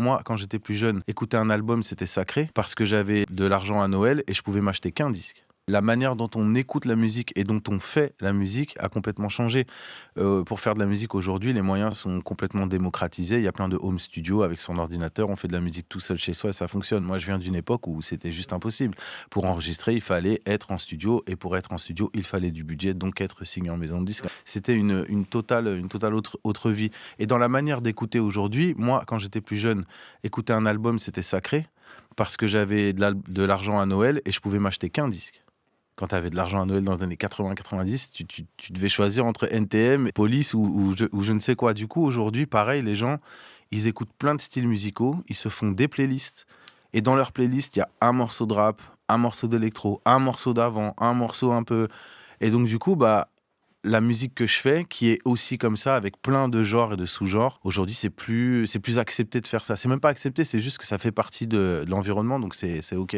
moi, quand j'étais plus jeune, écouter un album, c'était sacré parce que j'avais de l'argent à Noël et je pouvais m'acheter qu'un disque. La manière dont on écoute la musique et dont on fait la musique a complètement changé. Pour faire de la musique aujourd'hui, les moyens sont complètement démocratisés. Il y a plein de home studios avec son ordinateur. On fait de la musique tout seul chez soi et ça fonctionne. Moi, je viens d'une époque où c'était juste impossible. Pour enregistrer, il fallait être en studio et pour être en studio, il fallait du budget, donc être signé en maison de disque. C'était une totale autre vie. Et dans la manière d'écouter aujourd'hui, moi, quand j'étais plus jeune, écouter un album, c'était sacré parce que j'avais de l'argent à Noël et je pouvais m'acheter qu'un disque. Quand tu avais de l'argent à Noël dans les années 80-90, tu devais choisir entre NTM, Police ou je ne sais quoi. Du coup, aujourd'hui, pareil, les gens, ils écoutent plein de styles musicaux, ils se font des playlists. Et dans leur playlist, il y a un morceau de rap, un morceau d'électro, un morceau d'avant, un morceau un peu... Et donc, du coup, la musique que je fais, qui est aussi comme ça, avec plein de genres et de sous-genres, aujourd'hui, c'est plus accepté de faire ça. C'est même pas accepté, c'est juste que ça fait partie de l'environnement, donc c'est OK.